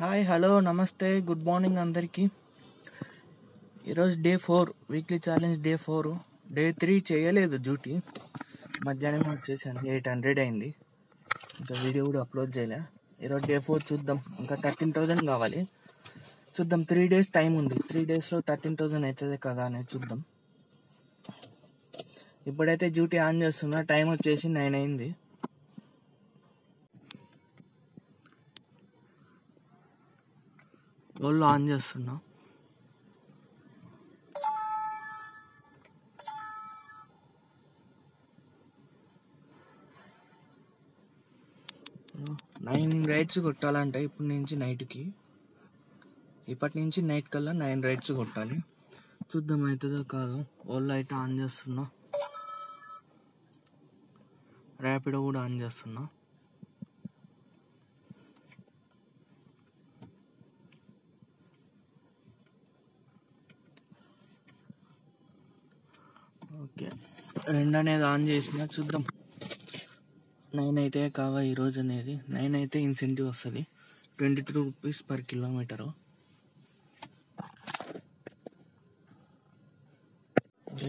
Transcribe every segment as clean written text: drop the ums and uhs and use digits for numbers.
Hi hello నమస్తే good morning అందరికీ. ఈరోజు day 4 weekly challenge day 4. Day 3 చేయలేదు డ్యూటీ. మధ్యాహ్నం వచ్చేసాను, 800 అయింది. ఇంకా వీడియో కూడా అప్లోడ్ చేయలే. ఈరోజు డే 4 చూద్దాం. ఇంకా 13,000 కావాలి. చూద్దాం, 3 days టైం ఉంది. 3 daysలో 13,000 అవుతుంది కదా అనేది చూద్దాం. ఇప్పుడైతే డ్యూటీ ఆన్ చేస్తున్నా. టైం వచ్చేసి 9 అయింది. వాళ్ళు ఆన్ చేస్తున్నా. నైన్ రైడ్స్ కొట్టాలంటే ఇప్పటి నుంచి నైట్ కల్లా 9 రైడ్స్ కొట్టాలి. చూద్దాం అవుతుందో కాదు. వాళ్ళు అయితే ఆన్ చేస్తున్నా. ర్యాపిడో కూడా ఆన్ చేస్తున్నా. ఓకే, 2 అనేది ఆన్ చేసిన. చూద్దాం 9 అయితే కావా ఈరోజు అనేది. 9 అయితే ఇన్సెంటివ్ వస్తుంది, 22 రూపీస్ పర్ కిలోమీటరు.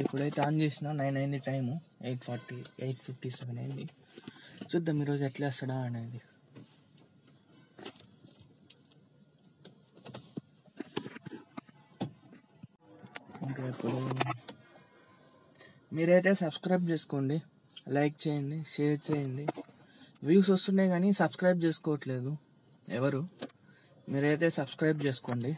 ఇప్పుడైతే ఆన్ చేసిన. 9 అయింది టైము. 8:57 అయింది. చూద్దాం ఈరోజు ఎట్లా వేస్తాడా అనేది. ఇంకా ఇప్పుడు మీరైతే సబ్స్క్రైబ్ చేసుకోండి, లైక్ చేయండి, షేర్ చేయండి. వ్యూస్ వస్తున్నాయి కానీ సబ్స్క్రైబ్ చేసుకోవట్లేదు ఎవరు. మీరైతే సబ్స్క్రైబ్ చేసుకోండి.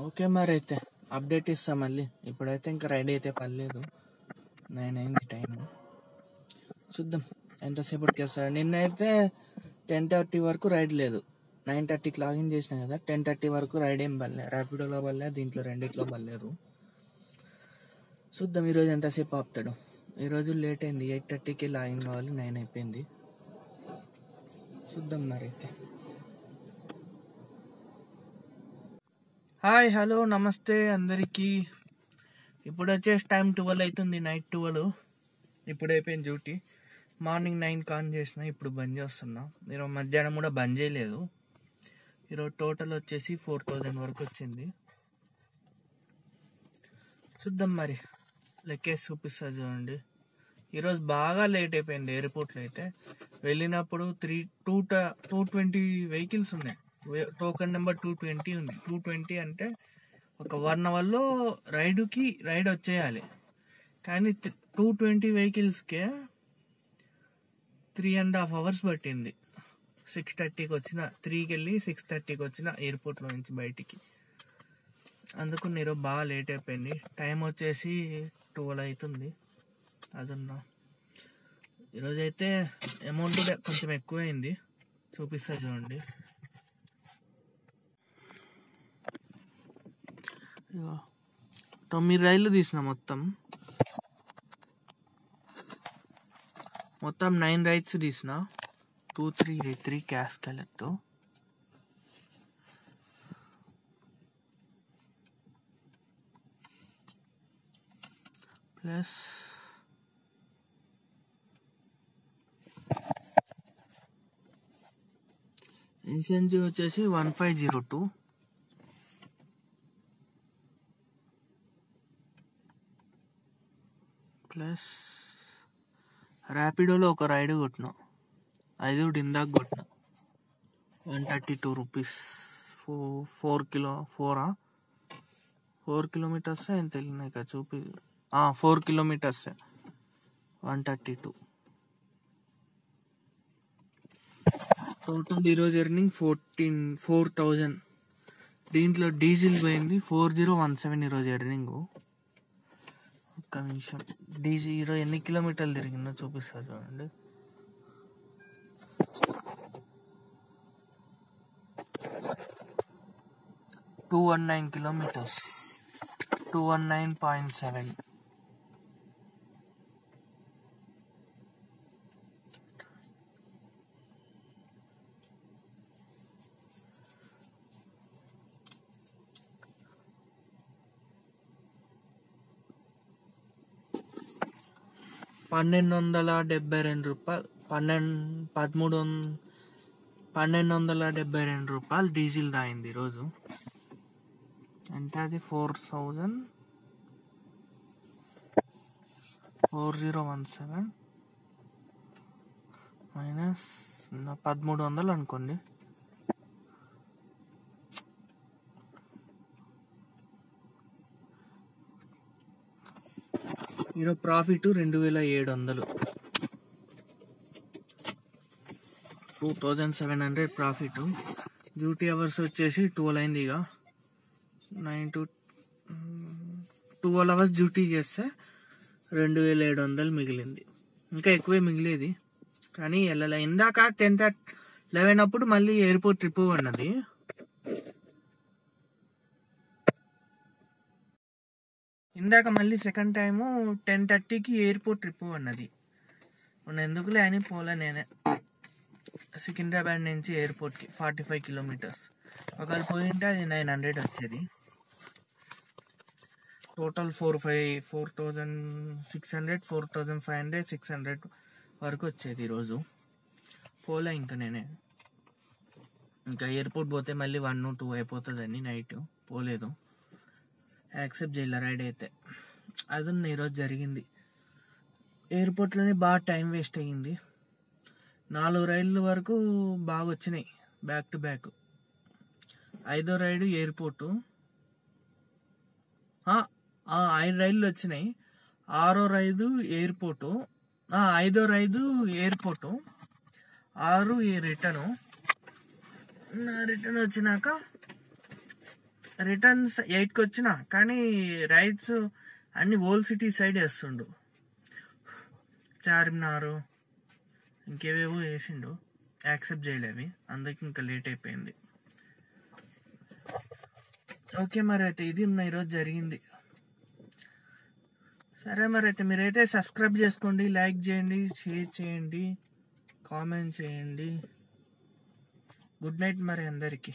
ఓకే, మరి అయితే అప్డేట్ ఇస్తాం మళ్ళీ. ఇప్పుడైతే ఇంకా రెడీ అయితే పర్లేదు. 9 అయింది టైము. చూద్దాం ఎంతసేపటికి వస్తాడు. నిన్నైతే 10:30 వరకు రైడ్ లేదు. 9:30కి లాగిన్ చేసిన కదా, 10:30 వరకు రైడ్ ఏం పడలే. ర్యాపిడోలో పడలే, దీంట్లో రెండిట్లో పడలేదు. చూద్దాం ఈరోజు ఎంతసేపు ఆపుతాడు. ఈరోజు లేట్ అయింది. 8:30కి లాగిన్ కావాలి, 9 అయిపోయింది. చూద్దాం మరి అయితే. హాయ్ హలో నమస్తే అందరికీ. ఇప్పుడు వచ్చేసి టైం 12 అవుతుంది, నైట్ 12. ఇప్పుడు అయిపోయింది డ్యూటీ. మార్నింగ్ 9 ఆన్ చేసిన, ఇప్పుడు బంద్ చేస్తున్నా. ఈరోజు మధ్యాహ్నం కూడా బంద్ చేయలేదు. ఈరోజు టోటల్ వచ్చేసి 4,000 వరకు వచ్చింది. చూద్దాం మరి, లెక్కేసి చూపిస్తా చూడండి. ఈరోజు బాగా లేట్ అయిపోయింది. ఎయిర్పోర్ట్లో అయితే వెళ్ళినప్పుడు 220 వెహికల్స్ ఉన్నాయి. టోకెన్ నెంబర్ 220 ఉంది. 220 అంటే ఒక 1 అవర్లో రైడ్ వచ్చేయాలి. కానీ 220 వెహికల్స్కే 3.5 hours పట్టింది. 6:30కి వచ్చిన, 3కి వెళ్ళి 6:30కి వచ్చిన ఎయిర్పోర్ట్లో నుంచి బయటికి. అందుకు నేను బాగా లేట్ అయిపోయింది. టైం వచ్చేసి 12 అవుతుంది. అదన్నా ఈరోజైతే అమౌంట్ కూడా కొంచెం ఎక్కువైంది. చూపిస్తా చూడండి. 9 రైళ్ళు తీసిన. మొత్తం 9 రైడ్స్ తీసిన. 2383 క్యాష్ కలెక్ట్. ప్లస్ ఇన్సెంటివ్ వచ్చేసి 1502. ప్లస్ ర్యాపిడోలో ఒక రైడ్ కొట్టిన, అది కూడా ఇందాక కొట్టిన. 132 రూపీస్. 4 కిలోమీటర్స్ ఎంత వెళ్ళినాయి కదా చూపి. 4 కిలోమీటర్స్ 132. టోటల్ ఈరోజు ఎర్నింగ్ 4,000. దీంట్లో డీజిల్ పోయింది 4017 ఈరోజు ఎర్నింగ్. ఒక్క నిమిషం. డీజిల్ ఈరోజు ఎన్ని కిలోమీటర్లు తిరిగిందో చూపిస్తా చూడండి. 219 కిలోమీటర్స్, 219.7. $1,272 1272 రూపాయలు డీజిల్ తాగింది ఈరోజు. ఎంత అది? 4017 మైనస్ 1300 అనుకోండి. ఈరోజు ప్రాఫిట్ 2700, 2700 ప్రాఫిట్. డ్యూటీ అవర్స్ వచ్చేసి 12 అయింది. ఇక 9 to 12 అవర్స్ డ్యూటీ చేస్తే 2700 మిగిలింది. ఇంకా ఎక్కువే మిగిలేది కానీ వెళ్ళలే. ఇందాక 10:11 అప్పుడు మళ్ళీ ఎయిర్పోర్ట్ ట్రిప్ ఉన్నది. ఇందాక మళ్ళీ సెకండ్ టైము 10:30కి ఎయిర్పోర్ట్ ట్రిప్ ఉన్నది. ఎందుకులే అని పోలే నేనే. సికింద్రాబాద్ నుంచి ఎయిర్పోర్ట్కి 45 కిలోమీటర్స్. ఒకవేళ పోయింటే అది 900 వచ్చేది. టోటల్ 4,600, 4,500, 600 వరకు వచ్చేది ఈరోజు. పోలే ఇంకా నేనే. ఇంకా ఎయిర్పోర్ట్ పోతే మళ్ళీ 1 or 2 అయిపోతుందని నైట్ పోలేదు. యాక్సెప్ట్ చేయలే రైడ్ అయితే. అది ఈరోజు జరిగింది. ఎయిర్పోర్ట్లోనే బాగా టైం వేస్ట్ అయ్యింది. 4 రైళ్ళు వరకు బాగా వచ్చినాయి బ్యాక్ టు బ్యాక్. 5వ రైడు ఎయిర్పోర్టు, 5 రైళ్ళు వచ్చినాయి. 6వ రైదు ఎయిర్పోర్టు, 5వ రైదు ఎయిర్పోర్టు, 6 రిటర్ను. రిటర్న్ వచ్చినాక రిటర్న్స్ 8కి వచ్చిన. కానీ రైడ్స్ అన్ని ఓల్డ్ సిటీ సైడ్ వేస్తుండు. చార్మినార్ ఇంకేవేవో వేసిండు. యాక్సెప్ట్ చేయలేవి, అందుకే ఇంకా లేట్ అయిపోయింది. ఓకే మరి అయితే ఇది ఈరోజు జరిగింది. సరే మరి అయితే మీరైతే సబ్స్క్రైబ్ చేసుకోండి, లైక్ చేయండి, షేర్ చేయండి, కామెంట్ చేయండి. గుడ్ నైట్ మరి అందరికీ.